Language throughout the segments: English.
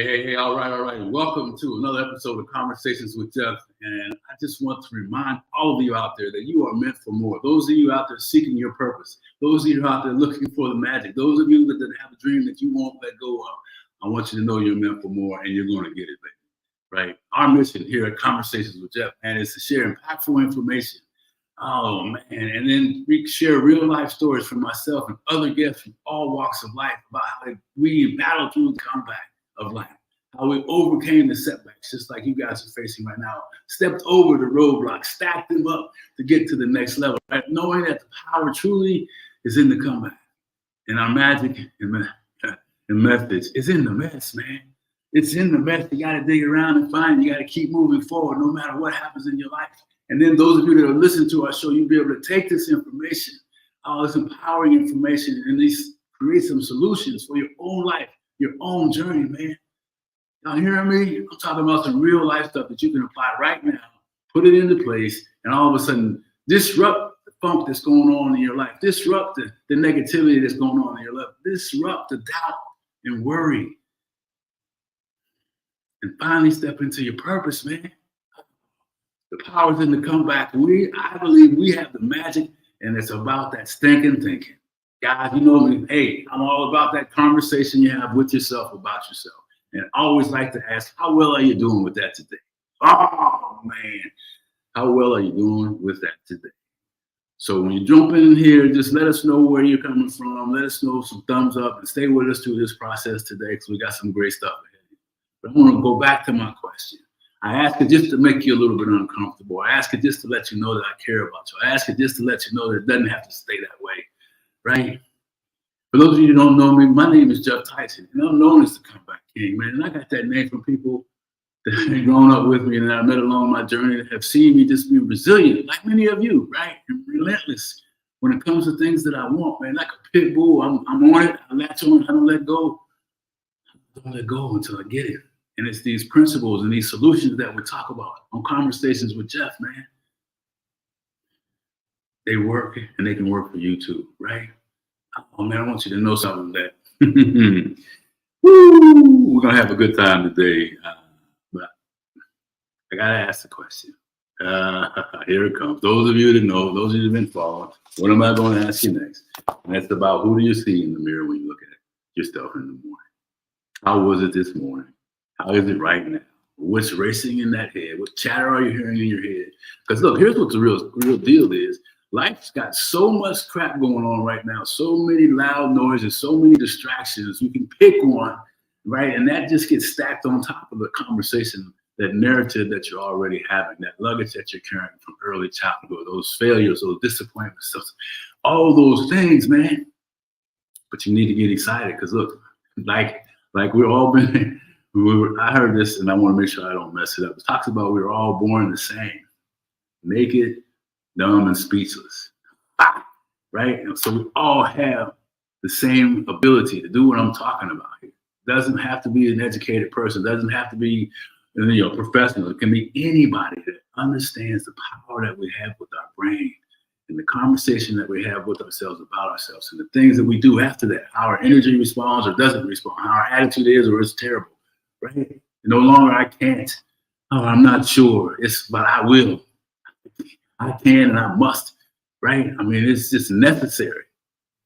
Hey, all right, all right. Welcome to another episode of Conversations with Geoff. And I just want to remind all of you out there that you are meant for more. Those of you out there seeking your purpose, those of you out there looking for the magic, those of you that have a dream that you won't let go of, I want you to know you're meant for more and you're going to get it, baby. Right? Our mission here at Conversations with Geoff, and is to share impactful information. Oh, man. And then we share real life stories from myself and other guests from all walks of life about how we battled through the comeback of life, how we overcame the setbacks, just like you guys are facing right now, stepped over the roadblocks, stacked them up to get to the next level, right? Knowing that the power truly is in the comeback, and our magic and methods is in the mess, man. It's in the mess. You got to dig around and find it. You got to keep moving forward no matter what happens in your life. And then those of you that are listening to our show, you'll be able to take this information, all this empowering information, and create some solutions for your own life, your own journey, man. Y'all hearing me? I'm talking about some real life stuff that you can apply right now, put it into place, and all of a sudden disrupt the funk that's going on in your life, disrupt the negativity that's going on in your life, disrupt the doubt and worry, and finally step into your purpose, man. The power's in the comeback. I believe we have the magic, and it's about that stinking thinking. Guys, you know me. Hey, I'm all about that conversation you have with yourself about yourself. And I always like to ask, how well are you doing with that today? Oh, man. How well are you doing with that today? So when you jump in here, just let us know where you're coming from. Let us know some thumbs up and stay with us through this process today because we got some great stuff ahead. But I want to go back to my question. I ask it just to make you a little bit uncomfortable. I ask it just to let you know that I care about you. I ask it just to let you know that it doesn't have to stay that way, right? For those of you who don't know me, my name is Geoff Tyson, and I'm known as the Comeback King, man. And I got that name from people that have grown up with me and that I met along my journey that have seen me just be resilient, like many of you, right? And relentless when it comes to things that I want, man. Like a pit bull, I'm on it. I latch on. I don't let go. I don't let go until I get it. And it's these principles and these solutions that we talk about on Conversations with Geoff, man. They work, and they can work for you too, right? Oh, man, I want you to know something that woo, we're going to have a good time today. But I got to ask the question. Here it comes. Those of you that know, those of you that have been following, what am I going to ask you next? And that's about, who do you see in the mirror when you look at yourself in the morning? How was it this morning? How is it right now? What's racing in that head? What chatter are you hearing in your head? Because look, here's what the real deal is. Life's got so much crap going on right now, so many loud noises, so many distractions. You can pick one, right? And that just gets stacked on top of the conversation, that narrative that you're already having, that luggage that you're carrying from early childhood, those failures, those disappointments, all those things, man. But you need to get excited because look, like we've all been, I heard this and I want to make sure I don't mess it up. It talks about we were all born the same, naked, dumb, and speechless, right? And so we all have the same ability to do what I'm talking about here. It doesn't have to be an educated person. It doesn't have to be a professional. It can be anybody that understands the power that we have with our brain and the conversation that we have with ourselves about ourselves and the things that we do after that, how our energy responds or doesn't respond, how our attitude is or is terrible, right? No longer I can't. Oh, I'm not sure. But I will. I can and I must, right? I mean, it's just necessary.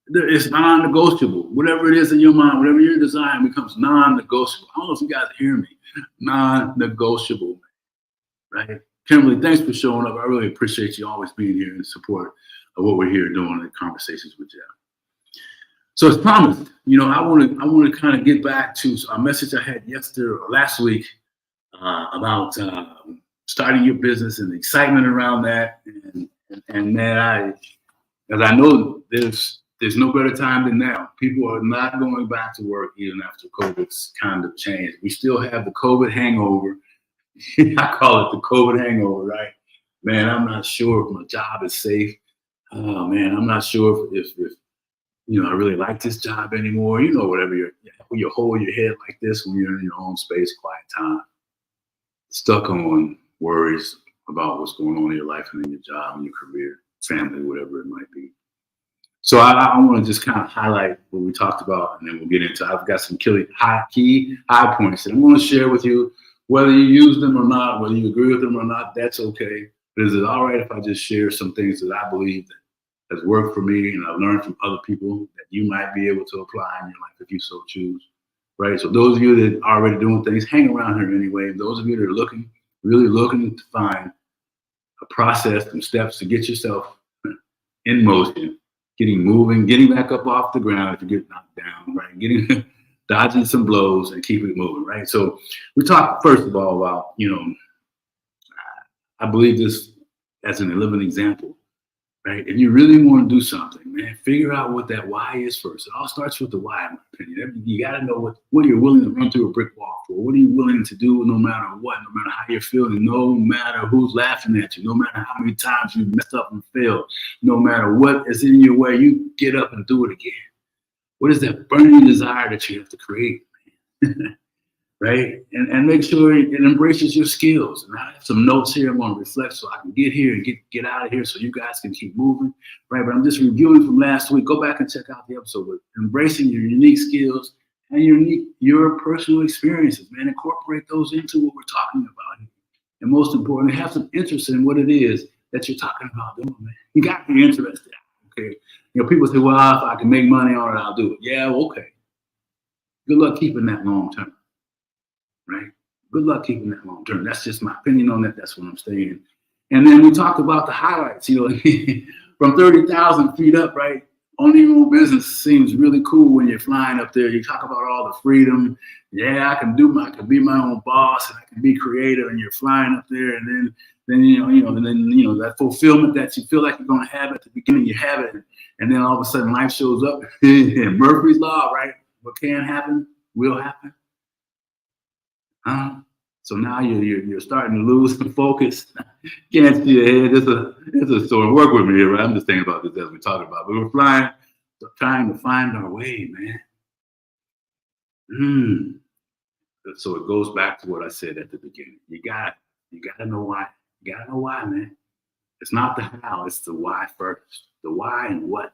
It's non-negotiable. Whatever it is in your mind, whatever you're desiring becomes non-negotiable. I don't know if you guys hear me. Non-negotiable, right? Kimberly, thanks for showing up. I really appreciate you always being here in support of what we're here doing in Conversations with Geoff. So as promised, I want to kind of get back to a message I had last week about starting your business and the excitement around that. And man, as I know, there's no better time than now. People are not going back to work even after COVID's kind of changed. We still have the COVID hangover. I call it the COVID hangover, right? Man, I'm not sure if my job is safe. Oh man, I'm not sure if I really like this job anymore. Whatever you hold your head like this when you're in your own space, quiet time, stuck on worries about what's going on in your life and in your job and your career, family, whatever it might be. So I want to just kind of highlight what we talked about, and then we'll get into. I've got some key high points that I'm going to share with you. Whether you use them or not, whether you agree with them or not, that's okay. But is it all right if I just share some things that I believe that has worked for me and I've learned from other people that you might be able to apply in your life if you so choose, right? So those of you that are already doing things, hang around here anyway. Those of you that are really looking to find a process, some steps to get yourself in motion, getting moving, getting back up off the ground if you get knocked down, right? Getting dodging some blows and keeping it moving, right? So we talked first of all about, I believe this as an living example, right? If you really want to do something, man, figure out what that why is first. It all starts with the why, in my opinion. You got to know what you're willing to run through a brick wall for. What are you willing to do no matter what, no matter how you're feeling, no matter who's laughing at you, no matter how many times you messed up and failed, no matter what is in your way, you get up and do it again. What is that burning desire that you have to create, right? And make sure it embraces your skills. And I have some notes here I'm going to reflect so I can get here and get out of here so you guys can keep moving, right? But I'm just reviewing from last week. Go back and check out the episode with embracing your unique skills and your personal experiences, man. Incorporate those into what we're talking about here. And most importantly, have some interest in what it is that you're talking about doing, man. You got to be interested, okay? People say, well, if I can make money on it, I'll do it. Yeah, okay. Good luck keeping that long term, right? Good luck keeping that long term. That's just my opinion on that. That's what I'm saying. And then we talked about the highlights, from 30,000 feet up, right? Owning your own business seems really cool when you're flying up there. You talk about all the freedom. Yeah, I can be my own boss and I can be creative, and you're flying up there, and then that fulfillment that you feel like you're going to have at the beginning, you have it. And then all of a sudden life shows up. Murphy's Law, right? What can happen will happen. So now you're starting to lose the focus. Can't see ahead. It's a story. Work with me here, right? I'm just thinking about this as we talk about. But we're trying to find our way, man. So it goes back to what I said at the beginning. You gotta know why. You gotta know why, man. It's not the how, it's the why first. The why and what.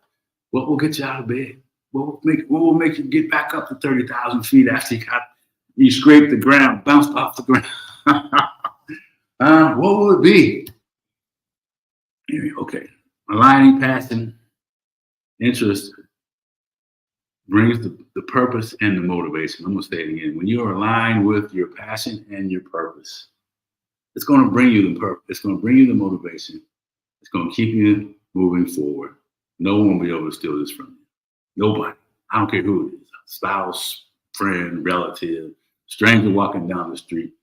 What will get you out of bed? What will make you get back up to 30,000 feet after you scraped the ground, bounced off the ground? What will it be? Okay. Aligning passion, interest brings the purpose and the motivation. I'm going to say it again. When you're aligned with your passion and your purpose, it's going to bring you the purpose. It's going to bring you the motivation. It's going to keep you moving forward. No one will be able to steal this from you. Nobody. I don't care who it is. Spouse, friend, relative, stranger walking down the street.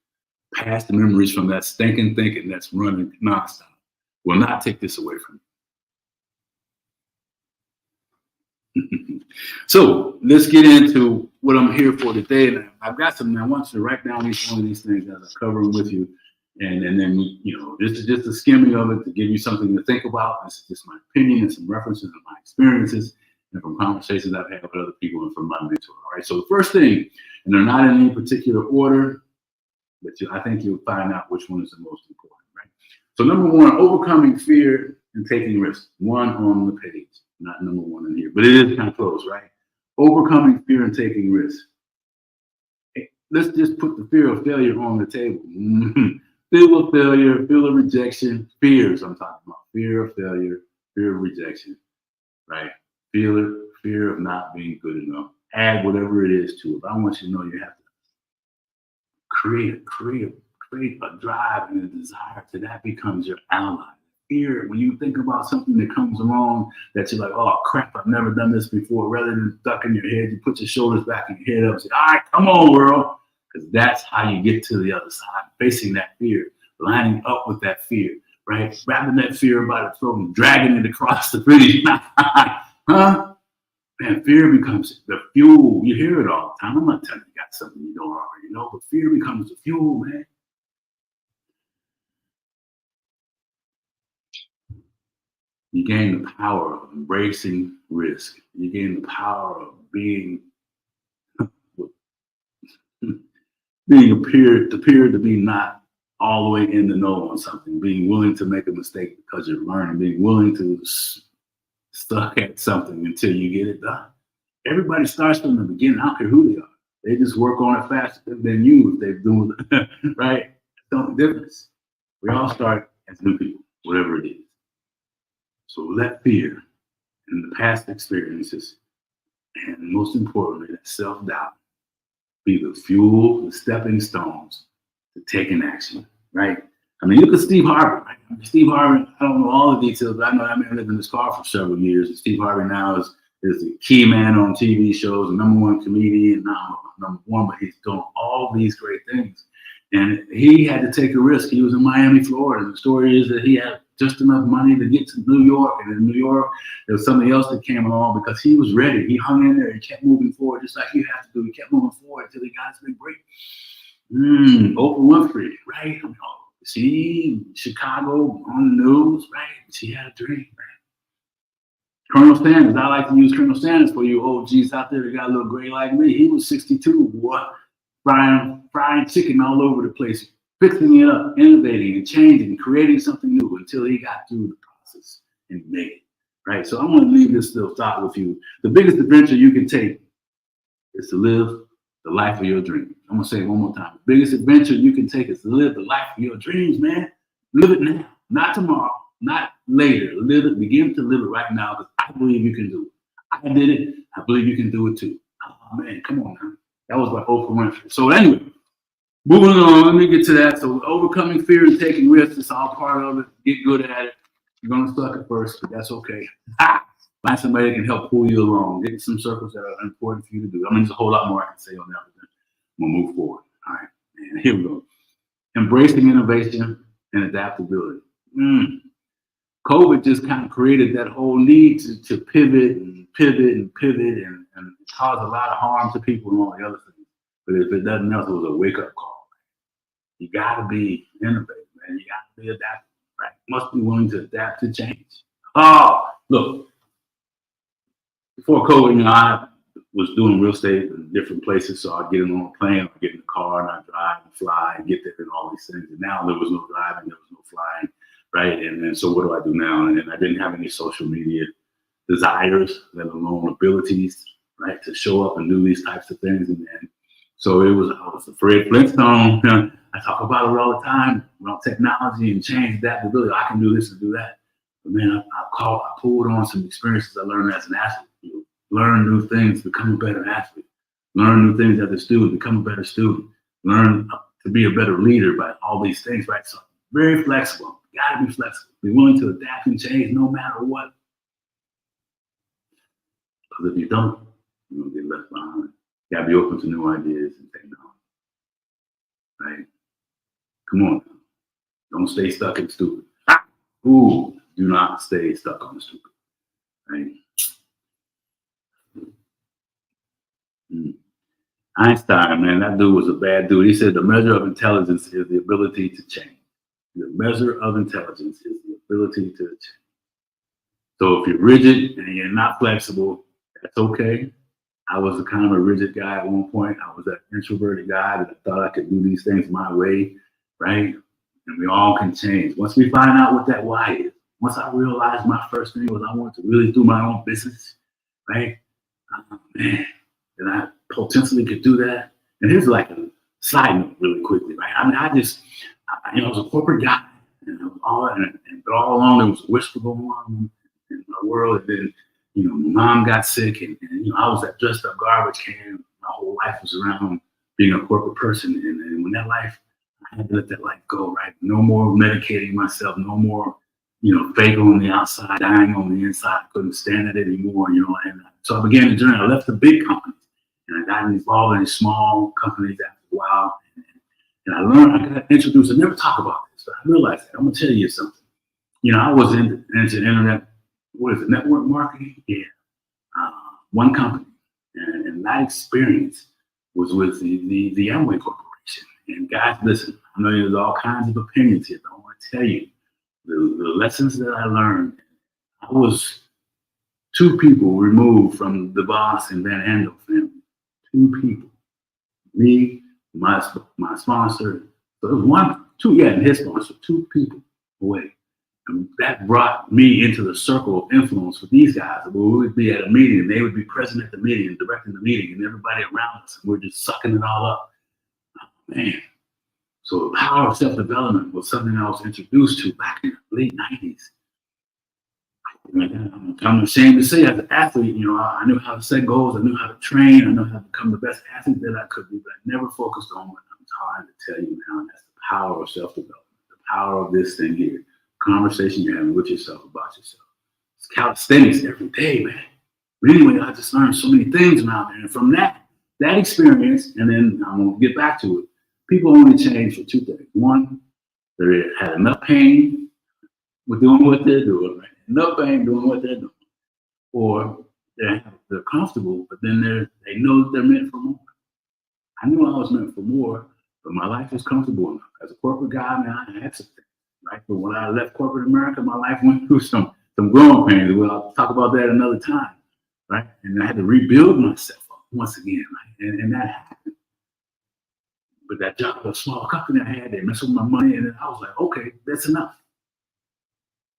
Past the memories from that stinking thinking that's running nonstop will not take this away from you. So let's get into what I'm here for today. And I've got something. I want you to write down each one of these things as I cover them with you. And then, this is just a skimming of it to give you something to think about. This is just my opinion and some references of my experiences and from conversations I've had with other people and from my mentor. All right. So the first thing, and they're not in any particular order, but I think you'll find out which one is the most important, right? So number one, overcoming fear and taking risks. One on the page, not number one in here, but it is kind of close, right? Overcoming fear and taking risks. Hey, let's just put the fear of failure on the table. Fear of failure, fear of rejection, fears I'm talking about. Fear of failure, fear of rejection, right? Fear of not being good enough. Add whatever it is to it. But I want you to know you have to create a drive and a desire to that becomes your ally. Fear, when you think about something that comes along that you're like, oh crap, I've never done this before, rather than ducking your head, you put your shoulders back and your head up and say, all right, come on, world. Because that's how you get to the other side, facing that fear, lining up with that fear, right? Grabbing that fear by the throat and dragging it across the finish line. Man, fear becomes the fuel. You hear it all the time. I'm not telling you got something you don't already know, but fear becomes the fuel, man. You gain the power of embracing risk. You gain the power of being appeared to be not all the way in the know on something, being willing to make a mistake because you're learning, being willing to stuck at something until you get it done. Everybody starts from the beginning. I don't care who they are. They just work on it faster than you if they're doing it, right? That's the difference. We all start as new people, whatever it is. So let fear and the past experiences, and most importantly, that self-doubt, be the fuel, the stepping stones to taking action, right? I mean, look at Steve Harvey, right? Steve Harvey, I don't know all the details, but I know I lived in this car for several years. And Steve Harvey now is the key man on TV shows, the #1 comedian, not #1, but he's doing all these great things. And he had to take a risk. He was in Miami, Florida. And the story is that he had just enough money to get to New York. And in New York, there was something else that came along because he was ready. He hung in there and kept moving forward, just like you have to do. He kept moving forward until he got his big break. Oprah Winfrey, right? I mean, see, Chicago on the news, right? She had a dream, right? Colonel Sanders, I like to use Colonel Sanders for you OGs out there that got a little gray like me. He was 62, boy, frying chicken all over the place, fixing it up, innovating and changing, creating something new until he got through the process and made it, right? So I'm going to leave this little thought with you. The biggest adventure you can take is to live the life of your dreams. I'm going to say it one more time. The biggest adventure you can take is to live the life of your dreams, man. Live it now, not tomorrow, not later. Live it, begin to live it right now, because I believe you can do it. I did it. I believe you can do it too. Oh, man, come on now. That was like Oprah Winfrey. So anyway, moving on, let me get to that. So overcoming fear and taking risks, it's all part of it. Get good at it. You're going to suck at first, but that's okay. Find somebody that can help pull you along. Get some circles that are important for you to do. I mean, there's a whole lot more I can say on that, but we'll move forward. All right, and here we go. Embracing innovation and adaptability. COVID just kind of created that whole need to pivot and cause a lot of harm to people and all the other things. But if it doesn't else, it was a wake-up call. You got to be innovative, man. You got to be adaptable, right? You must be willing to adapt to change. Oh, look. Before COVID, I was doing real estate in different places. So I'd get on a plane, I'd get in the car, and I'd drive and fly and get there and all these things. And now there was no driving, there was no flying, right? And then so what do I do now? And I didn't have any social media desires, let alone abilities, right, to show up and do these types of things. And so I was the Fred Flintstone. I talk about it all the time about technology and change, adaptability. I can do this and do that. But man, I pulled on some experiences I learned as an athlete. Learn new things, become a better athlete. Learn new things as a student, become a better student. Learn to be a better leader by all these things, right? So very flexible. You gotta be flexible. Be willing to adapt and change no matter what. Because if you don't, you're gonna get left behind. You gotta be open to new ideas and technology. Right? Come on. Don't stay stuck in stupid. Do not stay stuck on the stupid. Right? Einstein, man, that dude was a bad dude. He said the measure of intelligence is the ability to change. The measure of intelligence is the ability to change. So if you're rigid and you're not flexible, that's okay. I was a kind of a rigid guy at one point. I was that introverted guy that I thought I could do these things my way, right? And we all can change. Once we find out what that why is, once I realized my first thing was I wanted to really do my own business, right? Oh, man, then I potentially could do that. And here's like a side note really quickly, right? I mean, I was a corporate guy, and all along there was a whisper going on in my world. And then, my mom got sick, and I was that dressed up garbage can. My whole life was around being a corporate person. And when that life, I had to let that life go, right? No more medicating myself, no more, fake on the outside, dying on the inside. I couldn't stand it anymore, and so I began the journey. I left the big companies, and I got involved in these small companies after a while. And I learned, I got introduced, I never talk about this, but I realized that. I'm going to tell you something. I was into internet, network marketing? Yeah. One company. And that experience was with the Amway Corporation. And guys, listen, I know there's all kinds of opinions here, but I want to tell you the lessons that I learned. I was 2 people removed from the Boss and Van Andel family. 2 people. Me, my sponsor. So it was and his sponsor, 2 people away. And that brought me into the circle of influence with these guys. We would be at a meeting, and they would be present at the meeting and directing the meeting, and everybody around us, and we're just sucking it all up. Man. So the power of self-development was something I was introduced to back in the late 90s. I'm ashamed to say, as an athlete, I knew how to set goals, I knew how to train, I knew how to become the best athlete that I could be, but I never focused on what I'm trying to tell you now. And that's the power of self-development, the power of this thing here, conversation you're having with yourself about yourself. It's calisthenics every day, man. But anyway, I just learned so many things around there. And from that experience, and then I'm going to get back to it, people only change for two things. One, they had enough pain with doing what they're doing, right? Enough pain doing what they're doing. Or they're comfortable, but then they know that they're meant for more. I knew I was meant for more, but my life was comfortable enough. As a corporate guy, man, I had some things, right? But when I left corporate America, my life went through some growing pains. We'll talk about that another time, right? And I had to rebuild myself up once again, right? And that happened. But that job, a small company I had, they messed with my money, and then I was like, okay, that's enough.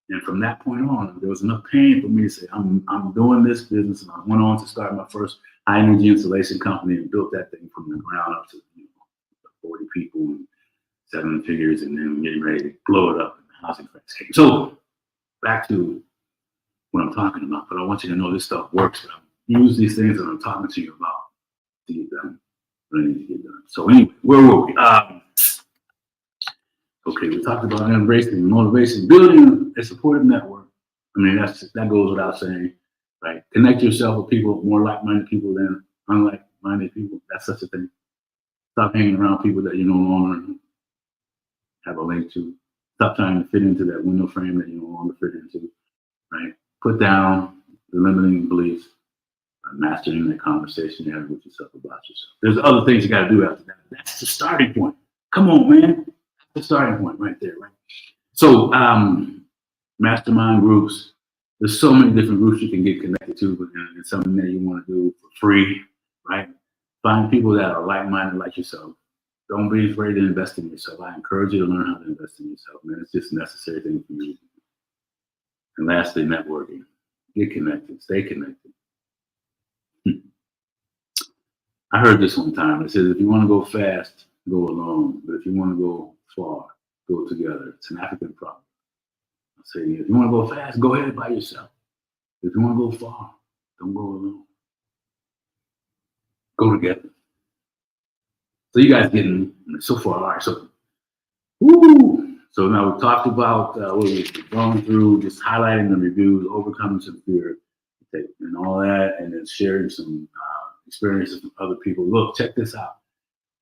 And from that point on, there was enough pain for me to say, I'm doing this business. And I went on to start my first high energy installation company and built that thing from the ground up to 40 people and 7 figures, and then getting ready to blow it up in the housing crisis came. So back to what I'm talking about. But I want you to know this stuff works. But I use these things that I'm talking to you about to get done. What I need to get done. So anyway, where were we? Okay, we talked about embracing motivation, building a supportive network. I mean, that goes without saying, right? Connect yourself with people, more like-minded people than unlike-minded people. That's such a thing. Stop hanging around people that you no longer have a link to. Stop trying to fit into that window frame that you no longer fit into, right? Put down the limiting beliefs, mastering that conversation you have with yourself about yourself. There's other things you got to do after that. That's the starting point. Come on, man. The starting point right there, right? So mastermind groups, there's so many different groups you can get connected to, but it's something that you want to do for free, right? Find people that are like-minded like yourself. Don't be afraid to invest in yourself. I encourage you to learn how to invest in yourself, man. It's just a necessary thing for you. And lastly, networking. Get connected, stay connected. I heard this one time. It says, if you want to go fast, go alone. But if you want to go far, go together. It's an African proverb. I say, if you want to go fast, go ahead by yourself. If you want to go far, don't go alone. Go together. So you guys getting so far, all right. So, so now we've talked about what we've gone through, just highlighting the reviews, overcoming some fear, and all that, and then sharing some experiences from other people. Look, check this out.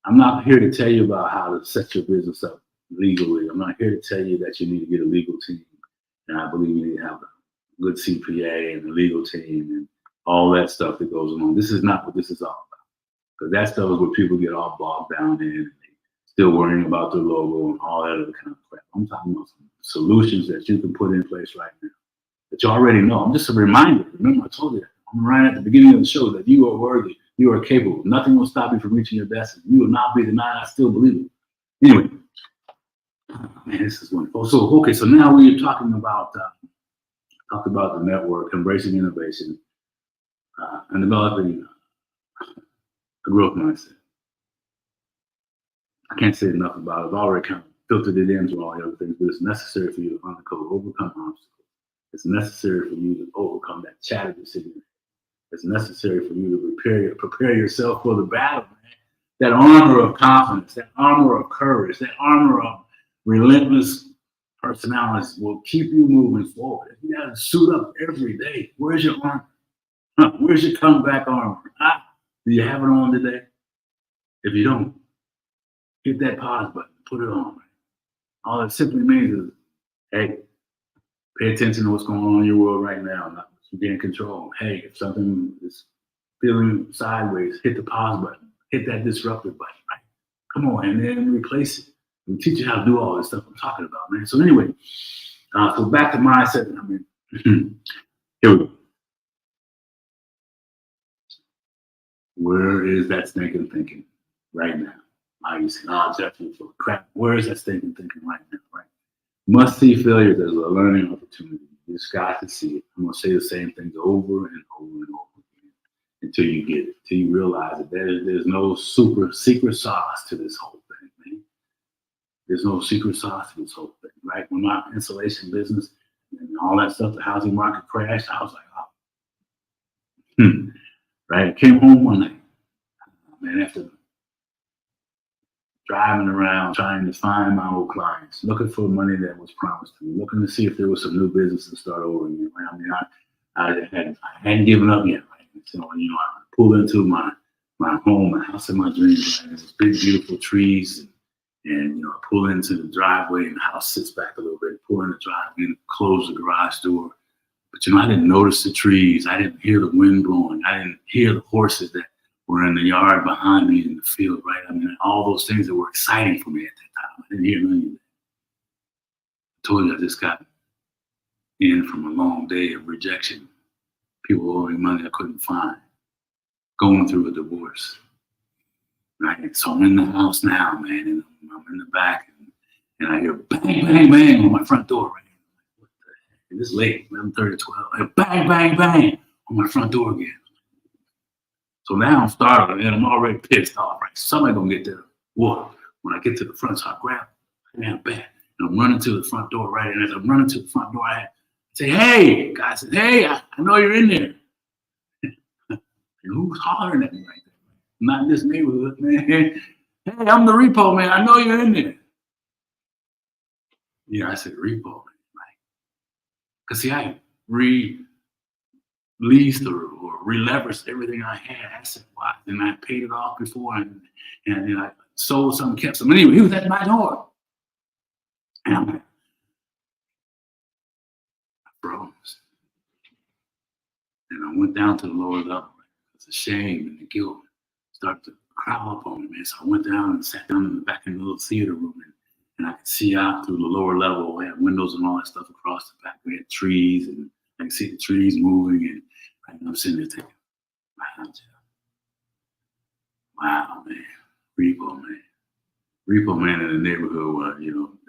I'm not here to tell you about how to set your business up legally. I'm not here to tell you that you need to get a legal team. And I believe you need to have a good CPA and a legal team and all that stuff that goes on. This is not what this is all about. Because that stuff is where people get all bogged down in and they still worrying about their logo and all that other kind of crap. I'm talking about some solutions that you can put in place right now that you already know. I'm just a reminder. Remember, I told you that. I'm right at the beginning of the show that you are worthy. You are capable. Nothing will stop you from reaching your destiny. You will not be denied. I still believe it. Anyway, man, this is wonderful. So, okay, so now we are talking about the network, embracing innovation, and developing a growth mindset. I can't say enough about it. I've already kind of filtered it into all the other things, but it's necessary for you to overcome obstacles. It's necessary for you to overcome that chatter that's in your head. It's necessary for you to prepare yourself for the battle, man. That armor of confidence, that armor of courage, that armor of relentless personality will keep you moving forward. If you got to suit up every day, where's your armor? Where's your comeback armor? Do you have it on today? If you don't, hit that pause button, put it on. All it simply means is, hey, pay attention to what's going on in your world right now. Not what you can't control. Hey, if something is feeling sideways, hit the pause button. Hit that disruptive button, right? Come on, and then replace it. We teach you how to do all this stuff I'm talking about, man. So anyway, so back to mindset. I mean, here we go. Where is that stinking thinking right now? You say, oh, Geoff, you're full of crap. Where is that stinking thinking right now, right? Must see failures as a learning opportunity. You just got to see it. I'm going to say the same things over and over and over again until you get it, until you realize that there's no super secret sauce to this whole thing, man. There's no secret sauce to this whole thing, right? When my insulation business and all that stuff, the housing market crashed, I was like, oh, right? I came home one night, man, after driving around trying to find my old clients, looking for money that was promised to me, looking to see if there was some new business to start over again. I mean, I hadn't given up yet, right? So, I pulled into my home, my house of my dreams, right? There's big, beautiful trees, and I pull into the driveway, and the house sits back a little bit, pull in the driveway, and close the garage door. But, I didn't notice the trees. I didn't hear the wind blowing. I didn't hear the horses that were in the yard behind me in the field, right? I mean, all those things that were exciting for me at that time. I didn't hear none of that. I told you I just got in from a long day of rejection. People owing money I couldn't find. Going through a divorce, right? So I'm in the house now, man, and I'm in the back, and I hear bang, bang, bang on my front door, right? What the heck? And it's late, 11:30, 12. I hear bang, bang, bang on my front door again. So now I'm startled and I'm already pissed off, right? Somebody gonna get there. Whoa. When I get to the front, so I grab back and I'm running to the front door, right? And as I'm running to the front door, I say, hey, guy says, hey, I know you're in there. And who's hollering at me right there? Not in this neighborhood, man. Hey, I'm the repo man. I know you're in there. Yeah, I said repo man, right? Because see, I leased or releveraged everything I had asset-wise, and I paid it off before, and I sold some, kept some. Anyway, he was at my door, and I'm like, I froze, and I went down to the lower level. It's a shame and the guilt started to crowd up on me, man. So I went down and sat down in the back in the little theater room, and I could see out through the lower level. We had windows and all that stuff across the back. We had trees, and I could see the trees moving, and I'm sitting there thinking, wow, man, repo man in the neighborhood where,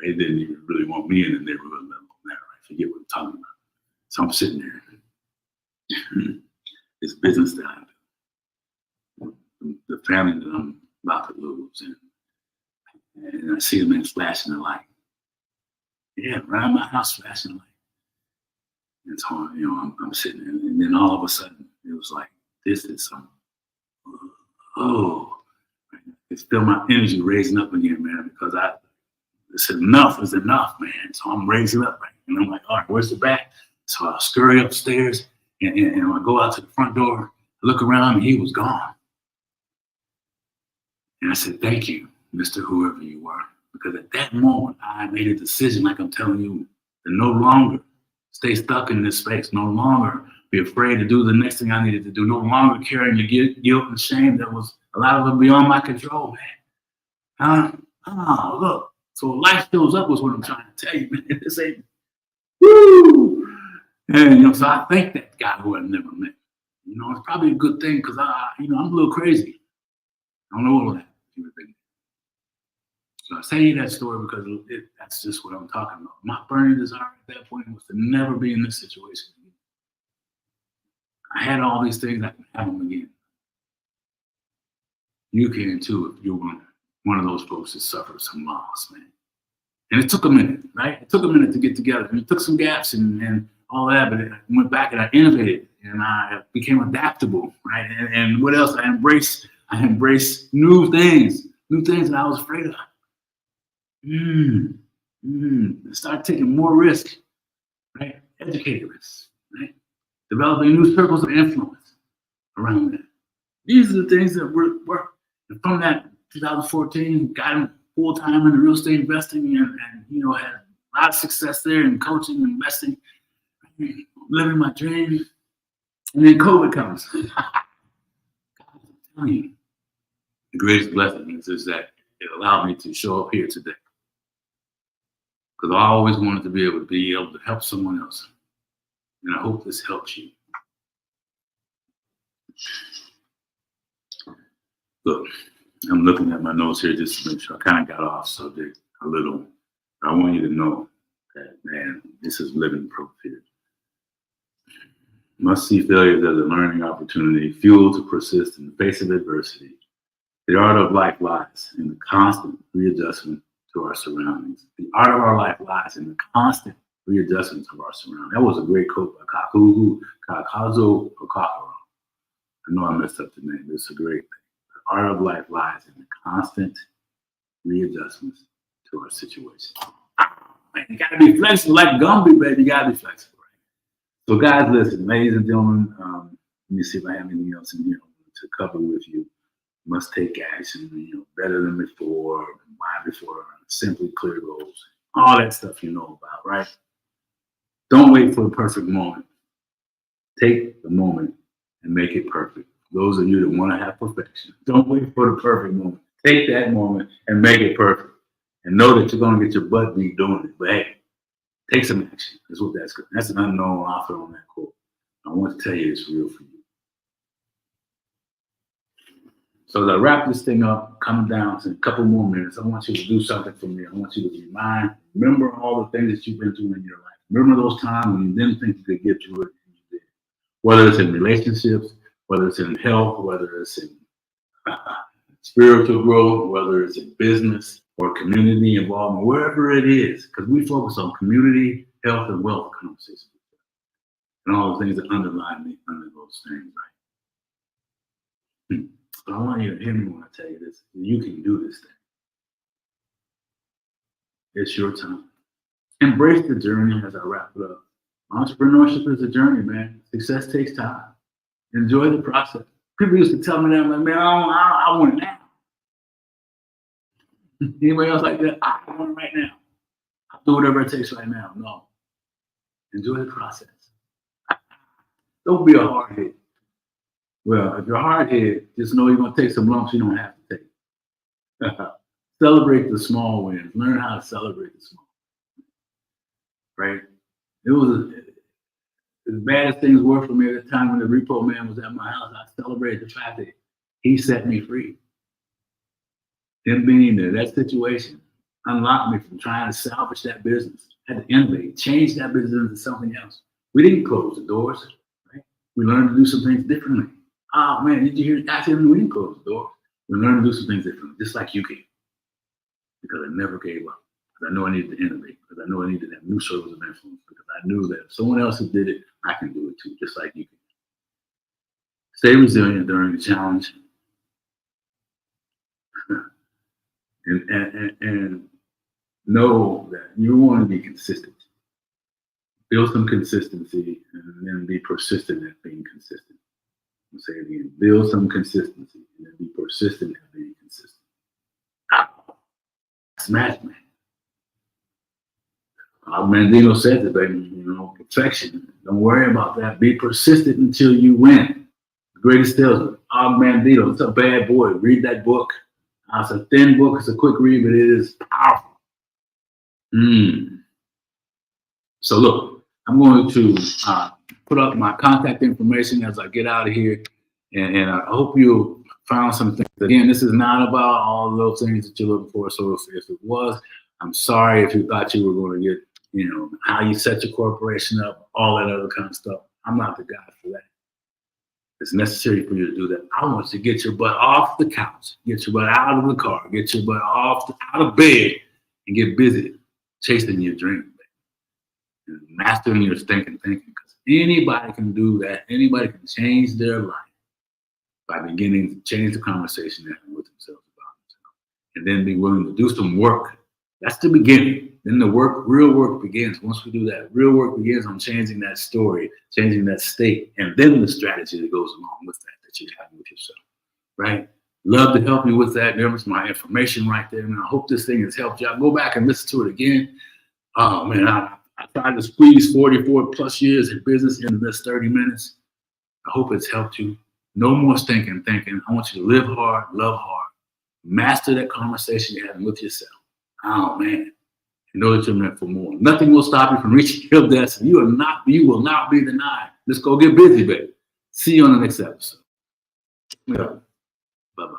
they didn't even really want me in the neighborhood level. Right? Forget what I'm talking about. So I'm sitting there. This business that I do, the family that I'm about to lose, and I see the man flashing the light. Yeah, around my house flashing the light. And so, I'm sitting there, and then all of a sudden, it was like, this is some, it's still my energy raising up again, man, because I said enough is enough, man. So I'm raising up, right? And I'm like, all right, where's the back? So I scurry upstairs, and I go out to the front door, look around, and he was gone. And I said, thank you, Mr. Whoever you were, because at that moment, I made a decision, like I'm telling you, to no longer stay stuck in this space, no longer be afraid to do the next thing I needed to do, no longer carrying the guilt and shame that was a lot of it beyond my control, man. Oh, look. So life shows up was what I'm trying to tell you, man. This ain't, woo! And, so I thank that guy who I've never met. It's probably a good thing because I'm a little crazy. I don't know what that is. So I tell you that story because that's just what I'm talking about. My burning desire at that point was to never be in this situation again. I had all these things, I can have them again. You can too if you're one of those folks that suffered some loss, man. And it took a minute, right? It took a minute to get together. And it took some gaps and all that, but I went back and I innovated and I became adaptable, right? And what else? I embraced new things that I was afraid of. I started taking more risk, right? Educated risk, right? Developing new circles of influence around that. These are the things that work. And from that 2014, got him full-time into real estate investing and had a lot of success there in coaching and investing, living my dreams. And then COVID comes. God, I'm telling you, the greatest blessing is that it allowed me to show up here today. Because I always wanted to be able to help someone else. And I hope this helps you. Look, I'm looking at my notes here just to make sure I kind of got off subject a little. I want you to know Man, this is living proof here. Must see failures as a learning opportunity, fuel to persist in the face of adversity. The art of life lies in the constant readjustment to our surroundings. The art of our life lies in the constant readjustment to our surroundings. That was a great quote by Kakazo Okakara. I know I messed up the name. It's a great thing. The art of life lies in the constant readjustments to our situation. Man, you gotta be flexible like Gumby, baby. You gotta be flexible. So guys, listen, ladies and gentlemen, let me see if I have anything else in here to cover with you. Must take action, better than before, why before, simply clear goals, all that stuff you know about, right? Don't wait for the perfect moment. Take the moment and make it perfect. Those of you that want to have perfection, don't wait for the perfect moment. Take that moment and make it perfect. And know that you're going to get your butt beat doing it. But hey, take some action. That's what that's good. That's an unknown author on that quote. I want to tell you it's real for you. So as I wrap this thing up, coming down to a couple more minutes, I want you to do something for me. I want you to remember all the things that you've been through in your life. Remember those times when you didn't think you could get through it and you did. Whether it's in relationships, whether it's in health, whether it's in spiritual growth, whether it's in business or community involvement, wherever it is, because we focus on community, health, and wealth conversations, and all the things that underlie me under those things, right? But I want you to hear me when I tell you this. You can do this thing. It's your time. Embrace the journey as I wrap it up. Entrepreneurship is a journey, man. Success takes time. Enjoy the process. People used to tell me that, I'm like, man, I want it now. Anybody else like that? I want it right now. I'll do whatever it takes right now. No. Enjoy the process. Don't be a hard head. Well, if you're hard head, just know you're going to take some lumps you don't have to take. Celebrate the small wins. Learn how to celebrate the small wins. Right? It was as bad as things were for me at the time when the repo man was at my house. I celebrated the fact that he set me free. Him being there, that situation unlocked me from trying to salvage that business. I had to innovate, change that business into something else. We didn't close the doors, right? We learned to do some things differently. Oh man, did you hear? Actually, we didn't close the doors. We learned to do some things differently, just like you can. Because I never gave up. Because I know I needed to innovate. Because I know I needed to have new circles of influence. Because I knew that if someone else who did it, I can do it too, just like you can. Stay resilient during the challenge. And know that you want to be consistent. Build some consistency and then be persistent at being consistent. I'll say it again. Build some consistency and then be persistent at being consistent. Smash, man. Mandino said it, baby. Perfection. Don't worry about that. Be persistent until you win. The greatest salesman, Og Mandino. It's a bad boy. Read that book. It's a thin book. It's a quick read, but it is powerful. So look, I'm going to put up my contact information as I get out of here, and I hope you found some things. Again, this is not about all of those things that you're looking for. So if it was, I'm sorry if you thought you were going to get, how you set your corporation up, all that other kind of stuff. I'm not the guy for that. It's necessary for you to do that. I want you to get your butt off the couch, get your butt out of the car, get your butt out of bed, and get busy chasing your dream, and mastering your thinking. Because anybody can do that. Anybody can change their life by beginning to change the conversation they have with themselves about themselves, and then be willing to do some work. That's the beginning. Then the real work begins. Once we do that, real work begins on changing that story, changing that state, and then the strategy that goes along with that you have with yourself, right? Love to help you with that. There's my information right there, and I hope this thing has helped you. I'll go back and listen to it again. Oh man, I tried to squeeze 44 plus years in business into this 30 minutes. I hope it's helped you. No more thinking. I want you to live hard, love hard, master that conversation you're having with yourself. Oh man, you know that you're meant for more. Nothing will stop you from reaching your destiny. You will not be denied. Let's go get busy, baby. See you on the next episode. Yeah. Bye-bye.